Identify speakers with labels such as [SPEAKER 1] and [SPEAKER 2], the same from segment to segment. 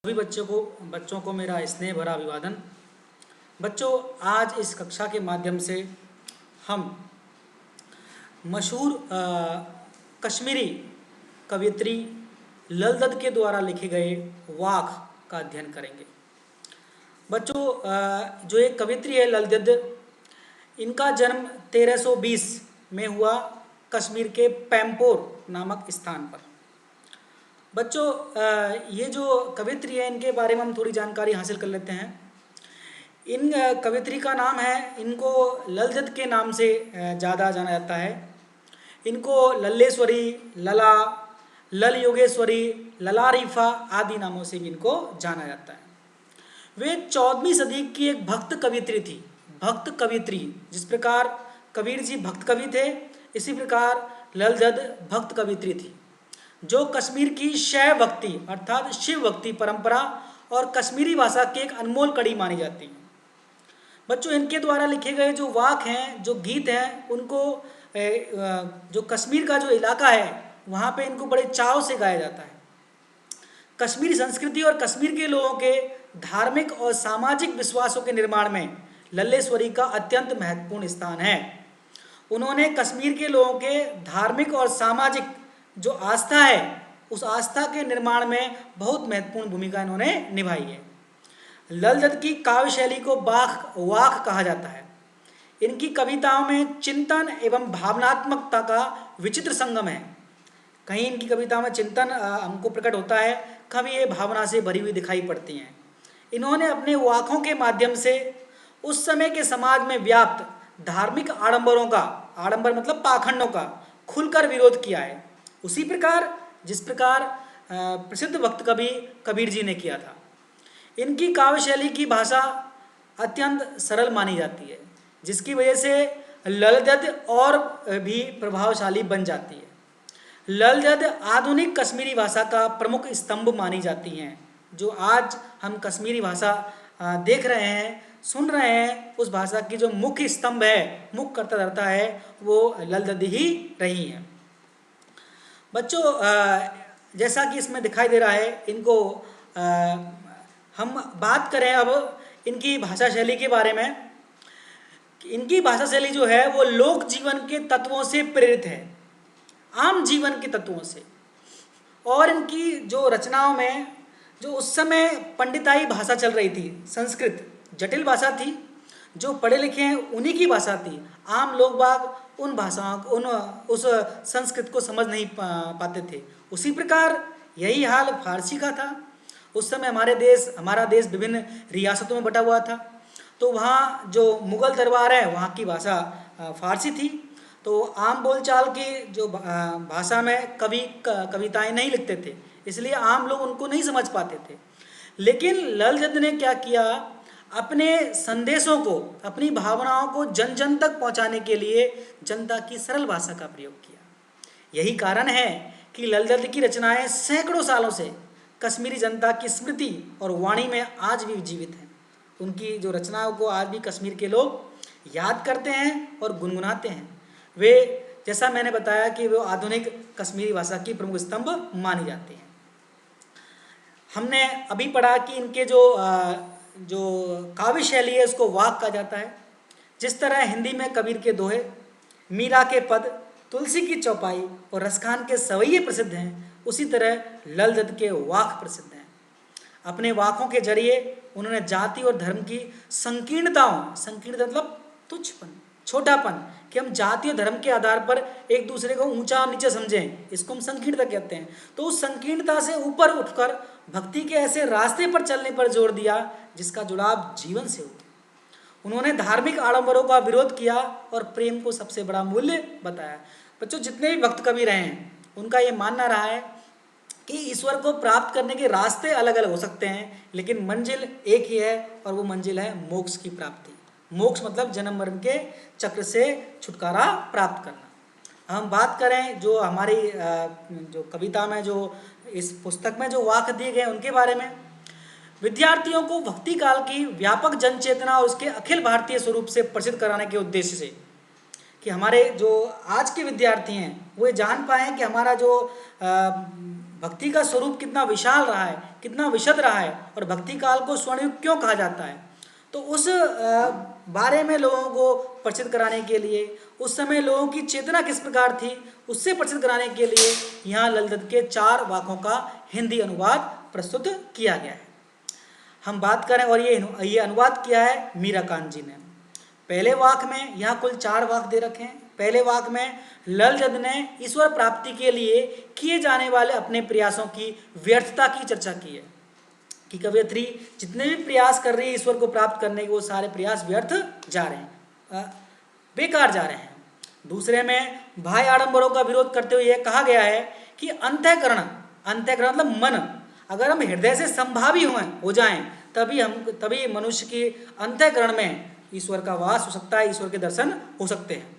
[SPEAKER 1] सभी बच्चों को मेरा स्नेह भरा अभिवादन। बच्चों, आज इस कक्षा के माध्यम से हम मशहूर कश्मीरी कवयित्री लल दद के द्वारा लिखे गए वाक का अध्ययन करेंगे। बच्चों, जो एक कवयित्री है लल दद, इनका जन्म 1320 में हुआ कश्मीर के पैम्पोर नामक स्थान पर। बच्चों, ये जो कवयित्री है इनके बारे में हम थोड़ी जानकारी हासिल कर लेते हैं। इन कवयित्री का नाम है, इनको लल दद के नाम से ज़्यादा जाना जाता है। इनको लल्लेश्वरी, लला, लल योगेश्वरी, ललारीफा आदि नामों से भी इनको जाना जाता है। वे 14वीं सदी की एक भक्त कवयित्री थी। भक्त कवयित्री, जिस प्रकार कबीर जी भक्त कवि थे, इसी प्रकार लल दद भक्त कवयित्री थी, जो कश्मीर की शैव भक्ति अर्थात शिव भक्ति परंपरा और कश्मीरी भाषा की एक अनमोल कड़ी मानी जाती है। बच्चों, इनके द्वारा लिखे गए जो वाक हैं, जो गीत हैं, उनको जो कश्मीर का जो इलाका है वहाँ पे इनको बड़े चाव से गाया जाता है। कश्मीरी संस्कृति और कश्मीर के लोगों के धार्मिक और सामाजिक विश्वासों के निर्माण में लल्लेश्वरी का अत्यंत महत्वपूर्ण स्थान है। उन्होंने कश्मीर के लोगों के धार्मिक और सामाजिक जो आस्था है, उस आस्था के निर्माण में बहुत महत्वपूर्ण भूमिका इन्होंने निभाई है। लल दद की काव्य शैली को वाक कहा जाता है। इनकी कविताओं में चिंतन एवं भावनात्मकता का विचित्र संगम है। कहीं इनकी कविताओं में चिंतन हमको प्रकट होता है, कभी ये भावना से भरी हुई दिखाई पड़ती हैं। इन्होंने अपने वाकों के माध्यम से उस समय के समाज में व्याप्त धार्मिक आडंबरों का, आडंबर मतलब पाखंडों का, खुलकर विरोध किया है, उसी प्रकार जिस प्रकार प्रसिद्ध भक्त कवि कबीर जी ने किया था। इनकी काव्य शैली की भाषा अत्यंत सरल मानी जाती है, जिसकी वजह से लल दद और भी प्रभावशाली बन जाती है। लल दद आधुनिक कश्मीरी भाषा का प्रमुख स्तंभ मानी जाती हैं। जो आज हम कश्मीरी भाषा देख रहे हैं, सुन रहे हैं, उस भाषा की जो मुख्य स्तंभ है, मुख्य कर्ता धर्ता है, वो लल दद ही रही हैं। बच्चों, जैसा कि इसमें दिखाई दे रहा है, इनको हम बात करें अब इनकी भाषा शैली के बारे में। इनकी भाषा शैली जो है वो लोक जीवन के तत्वों से प्रेरित है, आम जीवन के तत्वों से। और इनकी जो रचनाओं में जो उस समय पंडिताई भाषा चल रही थी, संस्कृत जटिल भाषा थी, जो पढ़े लिखे हैं उन्हीं की भाषा थी। आम लोग बाग उन भाषाओं उस संस्कृत को समझ नहीं पाते थे। उसी प्रकार यही हाल फारसी का था। उस समय हमारा देश विभिन्न रियासतों में बटा हुआ था, तो वहाँ जो मुग़ल दरबार है वहाँ की भाषा फारसी थी। तो आम बोलचाल की जो भाषा में कविताएं नहीं लिखते थे, इसलिए आम लोग उनको नहीं समझ पाते थे। लेकिन लल दद ने क्या किया, अपने संदेशों को, अपनी भावनाओं को जन जन तक पहुंचाने के लिए जनता की सरल भाषा का प्रयोग किया। यही कारण है कि लल दद की रचनाएं सैकड़ों सालों से कश्मीरी जनता की स्मृति और वाणी में आज भी जीवित हैं। उनकी जो रचनाओं को आज भी कश्मीर के लोग याद करते हैं और गुनगुनाते हैं। वे, जैसा मैंने बताया कि वो आधुनिक कश्मीरी भाषा की प्रमुख स्तंभ मानी जाती हैं। हमने अभी पढ़ा कि इनके जो काव्य शैली है उसको वाक कहा जाता है। जिस तरह हिंदी में कबीर के दोहे, मीरा के पद, तुलसी की चौपाई और रसखान के सवैये प्रसिद्ध हैं, उसी तरह लल दद के वाक प्रसिद्ध हैं। अपने वाकों के जरिए उन्होंने जाति और धर्म की संकीर्णता मतलब तुच्छपन, छोटापन, कि हम जाति और धर्म के आधार पर एक दूसरे को ऊंचा और नीचे समझें, इसको हम संकीर्णता कहते हैं। तो उस संकीर्णता से ऊपर उठकर भक्ति के ऐसे रास्ते पर चलने पर जोर दिया जिसका जुड़ाव जीवन से हो। उन्होंने धार्मिक आडंबरों का विरोध किया और प्रेम को सबसे बड़ा मूल्य बताया। बच्चों, जितने भी भक्त कवि रहे हैं उनका ये मानना रहा है कि ईश्वर को प्राप्त करने के रास्ते अलग अलग हो सकते हैं, लेकिन मंजिल एक ही है, और वो मंजिल है मोक्ष की प्राप्ति। मोक्ष मतलब जन्म मरण के चक्र से छुटकारा प्राप्त करना। हम बात करें जो हमारी जो कविता में, जो इस पुस्तक में जो वाक दिए गए उनके बारे में। विद्यार्थियों को भक्ति काल की व्यापक जन चेतना और उसके अखिल भारतीय स्वरूप से परिचित कराने के उद्देश्य से, कि हमारे जो आज के विद्यार्थी हैं वो जान पाएँ कि हमारा जो भक्ति का स्वरूप कितना विशाल रहा है, कितना विशद रहा है और भक्ति काल को स्वर्ण युग क्यों कहा जाता है, तो उस बारे में लोगों को परिचित कराने के लिए, उस समय लोगों की चेतना किस प्रकार थी उससे परिचित कराने के लिए यहाँ ललित के 4 वाकों का हिंदी अनुवाद प्रस्तुत किया गया है। हम बात करें, और ये अनुवाद किया है मीराकांत जी ने। पहले वाक में यहाँ कुल 4 वाक दे रखे हैं। पहले वाक में ललित ने ईश्वर प्राप्ति के लिए किए जाने वाले अपने प्रयासों की व्यर्थता की चर्चा की है कि कवयित्री जितने भी प्रयास कर रही है ईश्वर को प्राप्त करने के, वो सारे प्रयास व्यर्थ जा रहे हैं, बेकार जा रहे हैं। दूसरे में बाह्य आडंबरों का विरोध करते हुए यह कहा गया है कि अंतःकरण मतलब मन, अगर हम हृदय से संभावी हो जाएं तभी मनुष्य की अंतःकरण में ईश्वर का वास हो सकता है, ईश्वर के दर्शन हो सकते हैं।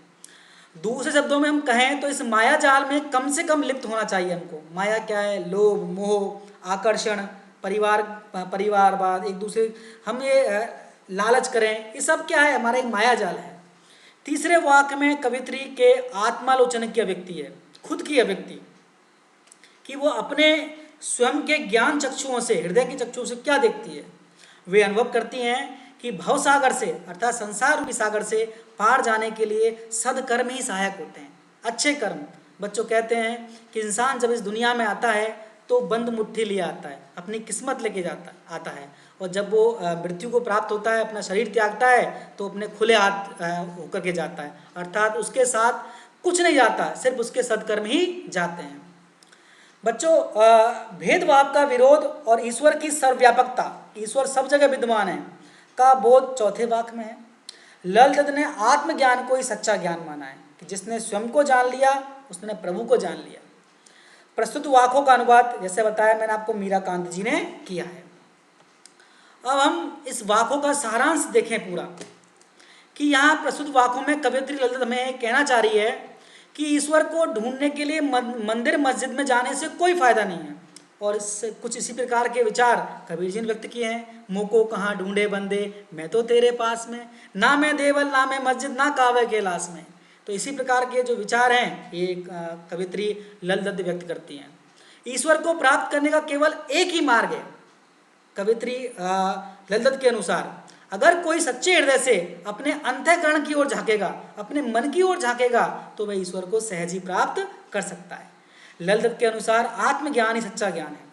[SPEAKER 1] दूसरे शब्दों में हम कहें तो इस माया जाल में कम से कम लिप्त होना चाहिए हमको। माया क्या है? लोभ, मोह, आकर्षण, परिवारवाद, एक दूसरे हम ये लालच करें, ये सब क्या है? हमारा एक माया जाल है। तीसरे वाक्य में कवयित्री के आत्मालोचन की अभिव्यक्ति है, खुद की अभिव्यक्ति, कि वो अपने स्वयं के ज्ञान चक्षुओं से, हृदय की चक्षुओं से क्या देखती है। वे अनुभव करती हैं कि भवसागर से अर्थात संसार रूपी सागर से पार जाने के लिए सदकर्म ही सहायक होते हैं, अच्छे कर्म। बच्चों कहते हैं कि इंसान जब इस दुनिया में आता है तो बंद मुट्ठी लिए आता है, अपनी किस्मत लेके आता है, और जब वो मृत्यु को प्राप्त होता है, अपना शरीर त्यागता है, तो अपने खुले हाथ होकर के जाता है, अर्थात उसके साथ कुछ नहीं जाता, सिर्फ उसके सदकर्म ही जाते हैं। बच्चों, भेदभाव का विरोध और ईश्वर की सर्वव्यापकता, ईश्वर सब जगह विद्यमान है, का बोध चौथे वाक्य में है। ललित ने आत्मज्ञान को ही सच्चा ज्ञान माना है कि जिसने स्वयं को जान लिया उसने प्रभु को जान लिया। प्रस्तुत वाकों का अनुवाद जैसे बताया मैंने आपको मीराकांत जी ने किया है। अब हम इस वाकों का सारांश देखें पूरा, कि यहाँ प्रस्तुत वाकों में कवयित्री ललित हमें कहना चाह रही है कि ईश्वर को ढूंढने के लिए मंदिर मस्जिद में जाने से कोई फायदा नहीं है। और कुछ इसी प्रकार के विचार कबीर जी ने व्यक्त किए हैं। मोको कहाँ ढूंढे बंदे, मैं तो तेरे पास में, ना मैं देवल ना मैं मस्जिद ना कावे कैलाश में। तो इसी प्रकार के जो विचार हैं ये कवयित्री ललित व्यक्त करती हैं। ईश्वर को प्राप्त करने का केवल एक ही मार्ग है कवयित्री ललित के अनुसार। अगर कोई सच्चे हृदय से अपने अंतःकरण की ओर झांकेगा, अपने मन की ओर झांकेगा, तो वह ईश्वर को सहज ही प्राप्त कर सकता है। ललित के अनुसार आत्मज्ञान ही सच्चा ज्ञान है,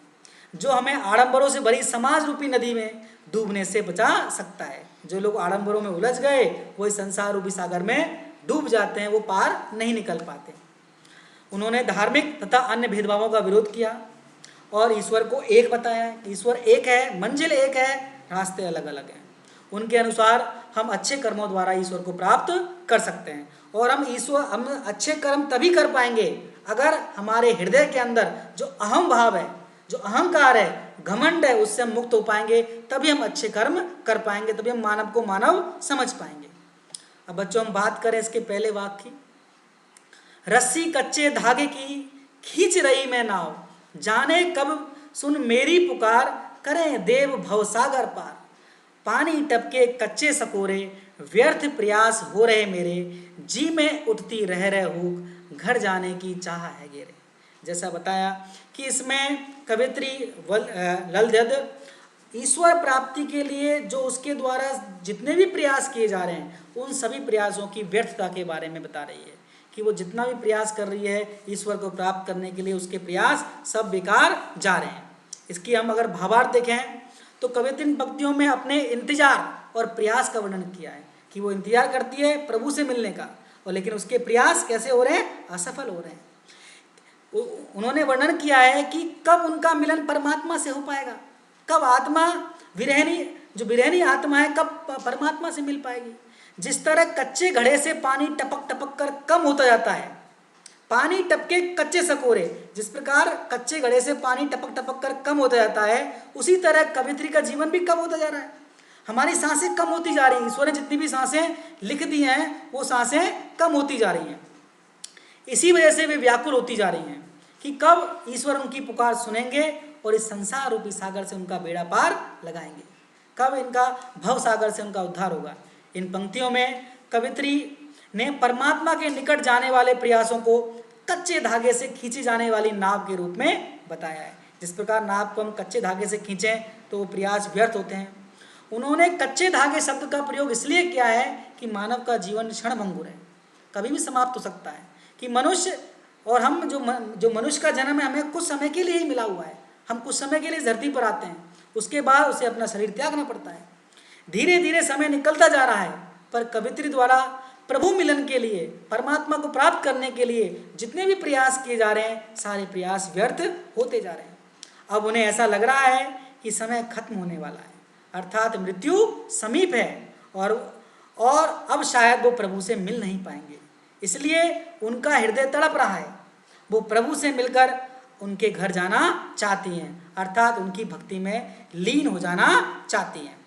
[SPEAKER 1] जो हमें आडंबरों से भरी समाज रूपी नदी में डूबने से बचा सकता है। जो लोग आडंबरों में उलझ गए वो इस संसार रूपी सागर में डूब जाते हैं, वो पार नहीं निकल पाते। उन्होंने धार्मिक तथा अन्य भेदभावों का विरोध किया और ईश्वर को एक बताया। ईश्वर एक है, मंजिल एक है, रास्ते अलग अलग हैं। उनके अनुसार हम अच्छे कर्मों द्वारा ईश्वर को प्राप्त कर सकते हैं, और हम अच्छे कर्म तभी कर पाएंगे अगर हमारे हृदय के अंदर जो अहम भाव है, जो अहंकार है, घमंड है, उससे हम मुक्त हो पाएंगे। तभी हम अच्छे कर्म कर पाएंगे, तभी हम मानव को मानव समझ पाएंगे। अब बच्चों हम बात करें इसके पहले वाक्य की। रस्सी कच्चे धागे की खींच रही मैं नाव, जाने कब सुन मेरी पुकार, करें देव भवसागर पार। पानी टपके कच्चे सकोरे, व्यर्थ प्रयास हो रहे मेरे, जी में उठती रह हुक, घर जाने की चाह है गेरे। जैसा बताया कि इसमें कवयित्री ललित ईश्वर प्राप्ति के लिए जो उसके द्वारा जितने भी प्रयास किए जा रहे हैं, उन सभी प्रयासों की व्यर्थता के बारे में बता रही है कि वो जितना भी प्रयास कर रही है ईश्वर को प्राप्त करने के लिए, उसके प्रयास सब बेकार जा रहे हैं। इसकी हम अगर भावार्थ देखें तो कवयित्री इन पंक्तियों में अपने इंतजार और प्रयास का वर्णन किया है कि वो इंतजार करती है प्रभु से मिलने का, और लेकिन उसके प्रयास कैसे हो रहे हैं? असफल हो रहे हैं। उन्होंने वर्णन किया है कि कब उनका मिलन परमात्मा से हो पाएगा, कब आत्मा विरहनी आत्मा है कब परमात्मा से मिल पाएगी। जिस तरह कच्चे घड़े से पानी टपक टपक कर कम होता जाता है, पानी टपके कच्चे सकोरे, जिस प्रकार कच्चे घड़े से पानी टपक टपक कर कम होता जाता है, उसी तरह कवयित्री का जीवन भी कम होता जा रहा है। हमारी सांसें कम होती जा रही हैं। ईश्वर ने जितनी भी सांसें लिख दी हैं वो सांसें कम होती जा रही हैं। इसी वजह से वे व्याकुल होती जा रही हैं कि कब ईश्वर उनकी पुकार सुनेंगे और इस संसार रूपी सागर से उनका बेड़ा पार लगाएंगे, कब इनका भव सागर से उनका उद्धार होगा। इन पंक्तियों में कवयित्री ने परमात्मा के निकट जाने वाले प्रयासों को कच्चे धागे से खींची जाने वाली नाव के रूप में बताया है जिस प्रकार नाव को हम कच्चे धागे से खींचें तो वो प्रयास व्यर्थ होते हैं। उन्होंने कच्चे धागे शब्द का प्रयोग इसलिए किया है कि मानव का जीवन क्षणभंगुर है, कभी भी समाप्त हो सकता है, कि मनुष्य और हम जो मनुष्य का जन्म है हमें कुछ समय के लिए ही मिला हुआ है। हम कुछ समय के लिए धरती पर आते हैं, उसके बाद उसे अपना शरीर त्यागना पड़ता है। धीरे धीरे समय निकलता जा रहा है, पर कवित्री द्वारा प्रभु मिलन के लिए, परमात्मा को प्राप्त करने के लिए जितने भी प्रयास किए जा रहे हैं सारे प्रयास व्यर्थ होते जा रहे हैं। अब उन्हें ऐसा लग रहा है कि समय खत्म होने वाला है, अर्थात मृत्यु समीप है और अब शायद वो प्रभु से मिल नहीं पाएंगे। इसलिए उनका हृदय तड़प रहा है, वो प्रभु से मिलकर उनके घर जाना चाहती हैं, अर्थात उनकी भक्ति में लीन हो जाना चाहती हैं।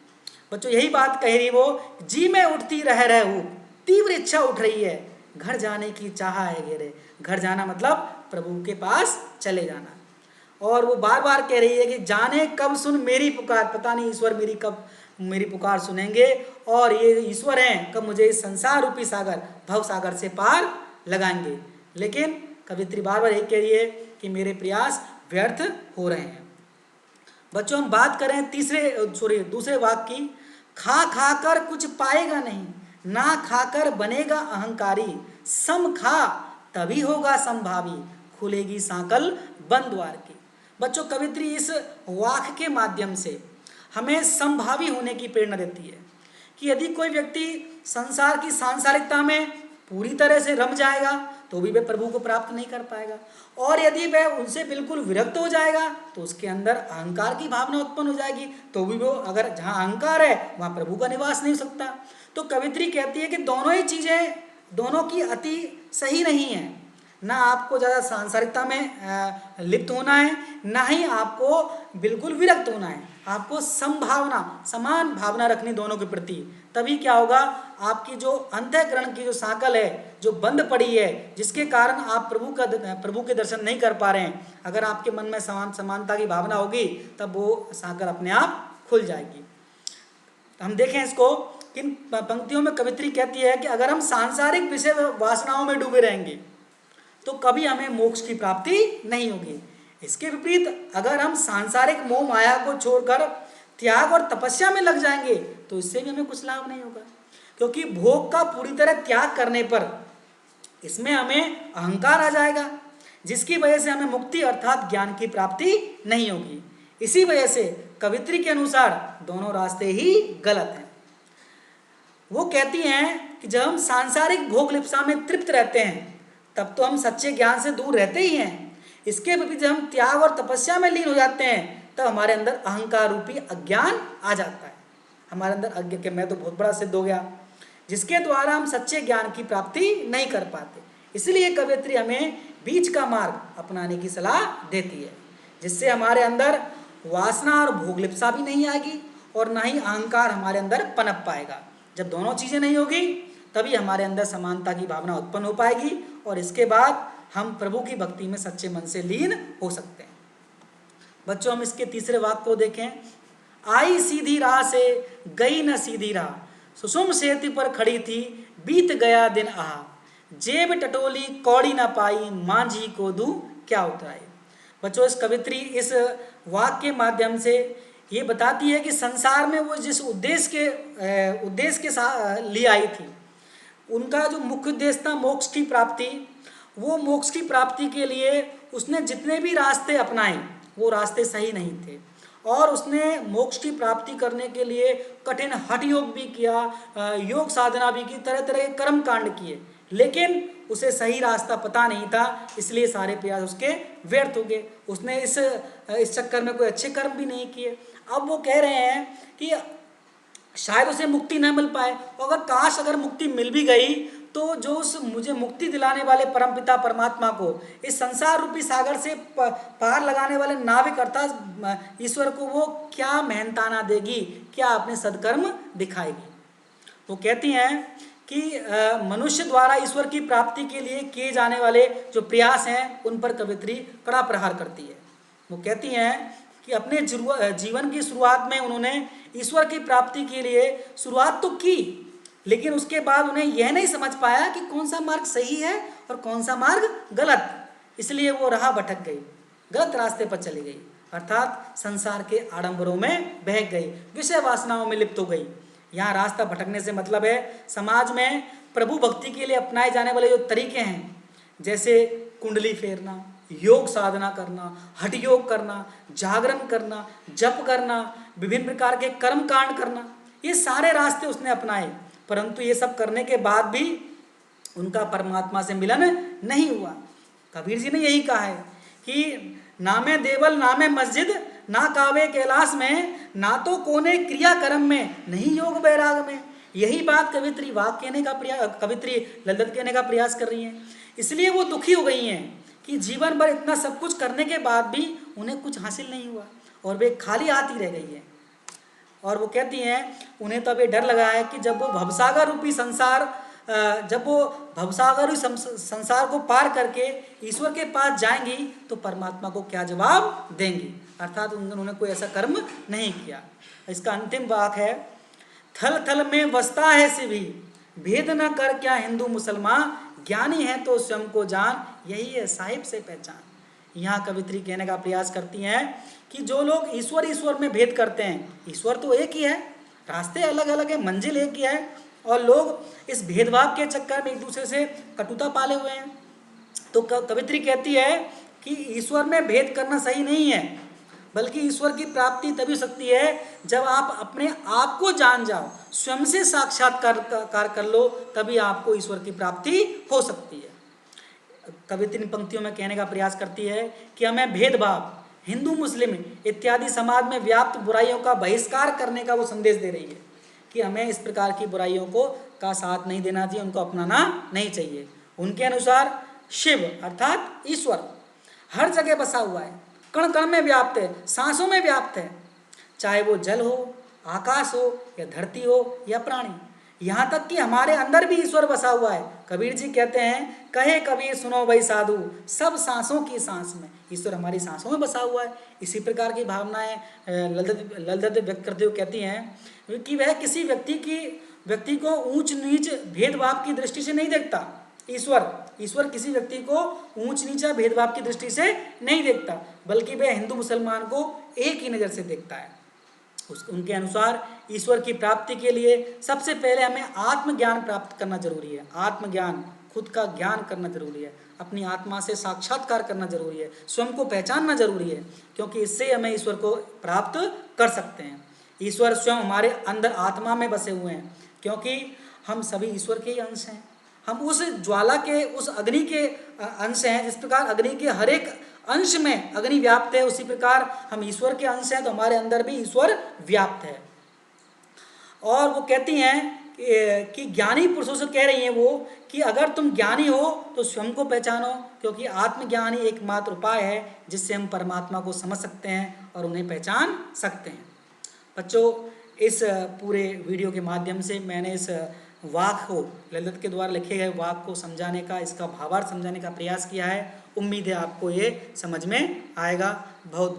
[SPEAKER 1] बच्चों यही बात कह रही वो, जी में उठती रह हूँ, तीव्र इच्छा उठ रही है, घर जाने की चाह है घेरे। घर जाना मतलब प्रभु के पास चले जाना। और वो बार बार कह रही है कि जाने कब सुन मेरी पुकार, पता नहीं ईश्वर मेरी कब मेरी पुकार सुनेंगे और ये ईश्वर हैं कब मुझे इस संसार रूपी सागर भव सागर से पार लगाएंगे। लेकिन कवित्री बार बार यही कह रही है कि मेरे प्रयास व्यर्थ हो रहे हैं। बच्चों हम बात करें दूसरे वाक्य की, खा खा कर कुछ पाएगा नहीं, ना खाकर बनेगा अहंकारी, सम खा तभी होगा संभावी, खुलेगी सांकल बंद द्वार की। बच्चों कवित्री इस वाक्य के माध्यम से हमें संभावी होने की प्रेरणा देती है कि यदि कोई व्यक्ति संसार की सांसारिकता में पूरी तरह से रम जाएगा तो भी वह प्रभु को प्राप्त नहीं कर पाएगा, और यदि वह उनसे बिल्कुल विरक्त हो जाएगा तो उसके अंदर अहंकार की भावना उत्पन्न हो जाएगी, तो भी वो अगर जहाँ अहंकार है वहाँ प्रभु का निवास नहीं हो सकता। तो कवित्री कहती है कि दोनों ही चीज़ें, दोनों की अति सही नहीं है, ना आपको ज़्यादा सांसारिकता में लिप्त होना है, ना ही आपको बिल्कुल विरक्त होना है। आपको संभावना, समान भावना रखनी दोनों के प्रति, तभी क्या होगा, आपकी जो अंतःकरण की जो सांकल है जो बंद पड़ी है, जिसके कारण आप प्रभु के दर्शन नहीं कर पा रहे हैं, अगर आपके मन में समानता की भावना होगी तब वो सांकल अपने आप खुल जाएगी। हम देखें इसको, किन पंक्तियों में कवित्री कहती है कि अगर हम सांसारिक विषय वासनाओं में डूबे रहेंगे तो कभी हमें मोक्ष की प्राप्ति नहीं होगी। इसके विपरीत अगर हम सांसारिक मोह माया को छोड़कर त्याग और तपस्या में लग जाएंगे तो इससे भी हमें कुछ लाभ नहीं होगा, क्योंकि भोग का पूरी तरह त्याग करने पर इसमें हमें अहंकार आ जाएगा, जिसकी वजह से हमें मुक्ति अर्थात ज्ञान की प्राप्ति नहीं होगी। इसी वजह से कवित्री के अनुसार दोनों रास्ते ही गलत हैं। वो कहती हैं कि जब हम सांसारिक भोग लिप्सा में तृप्त रहते हैं तब तो हम सच्चे ज्ञान से दूर रहते ही हैं। इसके विपरीत जब हम त्याग और तपस्या में लीन हो जाते हैं तब हमारे अंदर अहंकार रूपी अज्ञान आ जाता है। हमारे अंदर अज्ञान के मैं तो बहुत बड़ा सिद्ध हो गया, जिसके द्वारा हम सच्चे ज्ञान की प्राप्ति नहीं कर पाते। इसलिए कवित्री हमें बीच का मार्ग अपनाने की सलाह देती है, जिससे हमारे अंदर वासना और भोग लिप्सा भी नहीं आएगी और ना ही अहंकार हमारे अंदर पनप पाएगा। जब दोनों चीज़ें नहीं होगी तभी हमारे अंदर समानता की भावना उत्पन्न हो पाएगी और इसके बाद हम प्रभु की भक्ति में सच्चे मन से लीन हो सकते हैं। बच्चों हम इसके तीसरे वाक्य को देखें, आई सीधी राह से गई न सीधी राह, सुषुम सेतु पर खड़ी थी बीत गया दिन आहा, जेब टटोली कौड़ी न पाई मांझी को दूं क्या उतराई। बच्चों इस कवित्री इस वाक्य के माध्यम से ये बताती है कि संसार में वो जिस उद्देश्य के साथ लिए आई थी, उनका जो मुख्य उद्देश्य था मोक्ष की प्राप्ति, वो मोक्ष की प्राप्ति के लिए उसने जितने भी रास्ते अपनाए वो रास्ते सही नहीं थे और उसने मोक्ष की प्राप्ति करने के लिए कठिन हठ योग भी किया, योग साधना भी की, तरह तरह के कर्म कांड किए, लेकिन उसे सही रास्ता पता नहीं था, इसलिए सारे प्रयास उसके व्यर्थ हो गए। उसने इस चक्कर में कोई अच्छे कर्म भी नहीं किए। अब वो कह रहे हैं कि शायद उसे मुक्ति न मिल पाए, और अगर मुक्ति मिल भी गई तो जो उस मुझे मुक्ति दिलाने वाले परमपिता परमात्मा को इस संसार रूपी सागर से पार लगाने वाले नाविक अर्थात ईश्वर को वो क्या मेहनताना देगी, क्या अपने सदकर्म दिखाएगी। वो कहती हैं कि मनुष्य द्वारा ईश्वर की प्राप्ति के लिए किए जाने वाले जो प्रयास हैं उन पर कवित्री कड़ा प्रहार करती है। वो कहती हैं कि अपने जीवन की शुरुआत में उन्होंने ईश्वर की प्राप्ति के लिए शुरुआत तो की, लेकिन उसके बाद उन्हें यह नहीं समझ पाया कि कौन सा मार्ग सही है और कौन सा मार्ग गलत, इसलिए वो राह भटक गई, गलत रास्ते पर चली गई। अर्थात संसार के आडंबरों में बह गई, विषय वासनाओं में लिप्त हो गई। यहाँ रास्ता भटकने से मतलब है समाज में प्रभु भक्ति के लिए अपनाए जाने वाले जो तरीके हैं, जैसे कुंडली फेरना, योग साधना करना, हठ योग करना, जागरण करना, जप करना, विभिन्न प्रकार के कर्म कांड करना, ये सारे रास्ते उसने अपनाए, परंतु ये सब करने के बाद भी उनका परमात्मा से मिलन नहीं हुआ। कबीर जी ने यही कहा है कि नामे देवल नामे मस्जिद ना कावे कैलाश में, ना तो कोने क्रिया कर्म में, नहीं योग बैराग में। यही बात कवित्री वाक कहने का प्रयास, कवित्री ललित कहने का प्रयास कर रही हैं। इसलिए वो दुखी हो गई हैं कि जीवन भर इतना सब कुछ करने के बाद भी उन्हें कुछ हासिल नहीं हुआ और वे खाली हाथ ही रह गई है। और वो कहती हैं उन्हें तो अब ये डर लगा है कि जब वो भवसागर रूपी संसार संसार को पार करके ईश्वर के पास जाएंगी तो परमात्मा को क्या जवाब देंगी, अर्थात उन्होंने कोई ऐसा कर्म नहीं किया। इसका अंतिम वाक है, थल थल में वसता है शिवी, भेद न कर क्या हिंदू मुसलमान, ज्ञानी है तो स्वयं को जान, यही है साहिब से पहचान। यहाँ कवित्री कहने का प्रयास करती हैं कि जो लोग ईश्वर ईश्वर में भेद करते हैं, ईश्वर तो एक ही है, रास्ते अलग अलग है, मंजिल एक ही है, और लोग इस भेदभाव के चक्कर में एक दूसरे से कटुता पाले हुए हैं। तो कवित्री कहती है कि ईश्वर में भेद करना सही नहीं है, बल्कि ईश्वर की प्राप्ति तभी हो सकती है जब आप अपने आप को जान जाओ, स्वयं से साक्षात्कार कर लो, तभी आपको ईश्वर की प्राप्ति हो सकती है। कवित्री इन पंक्तियों में कहने का प्रयास करती है कि हमें भेदभाव, हिंदू मुस्लिम इत्यादि समाज में व्याप्त बुराइयों का बहिष्कार करने का वो संदेश दे रही है कि हमें इस प्रकार की बुराइयों को का साथ नहीं देना चाहिए, उनको अपनाना नहीं चाहिए। उनके अनुसार शिव अर्थात ईश्वर हर जगह बसा हुआ है, कण कण में व्याप्त है, सांसों में व्याप्त है, चाहे वो जल हो, आकाश हो या धरती हो या प्राणी, यहाँ तक कि हमारे अंदर भी ईश्वर बसा हुआ है। कबीर जी कहते हैं, कहे कबीर सुनो भाई साधु, सब सांसों की सांस में, ईश्वर हमारी सांसों में बसा हुआ है। इसी प्रकार की भावनाएं ललित व्यक्त करते हुए कहती हैं कि वह किसी व्यक्ति को ऊंच नीच भेदभाव की दृष्टि से नहीं देखता। ईश्वर किसी व्यक्ति को ऊंच नीचा भेदभाव की दृष्टि से नहीं देखता, बल्कि वह हिंदू मुसलमान को एक ही नज़र से देखता है। उनके अनुसार ईश्वर की प्राप्ति के लिए सबसे पहले हमें आत्मज्ञान प्राप्त करना जरूरी है। आत्मज्ञान, खुद का ज्ञान करना जरूरी है, अपनी आत्मा से साक्षात्कार करना जरूरी है, स्वयं को पहचानना जरूरी है, क्योंकि इससे हमें ईश्वर को प्राप्त कर सकते हैं। ईश्वर स्वयं हमारे अंदर आत्मा में बसे हुए हैं, क्योंकि हम सभी ईश्वर के ही अंश हैं। हम उस ज्वाला के, उस अग्नि के अंश हैं। जिस प्रकार अग्नि के हर एक अंश में अग्नि व्याप्त है, उसी प्रकार हम ईश्वर के अंश हैं, तो हमारे अंदर भी ईश्वर व्याप्त है। और वो कहती हैं कि ज्ञानी पुरुषों से कह रही हैं वो कि अगर तुम ज्ञानी हो तो स्वयं को पहचानो, क्योंकि आत्मज्ञान ही एकमात्र उपाय है जिससे हम परमात्मा को समझ सकते हैं और उन्हें पहचान सकते हैं। बच्चों, इस पूरे वीडियो के माध्यम से मैंने इस वाक को, ललित के द्वारा लिखे गए वाक को समझाने का, इसका भावार्थ समझाने का प्रयास किया है। उम्मीद है आपको ये समझ में आएगा। बहुत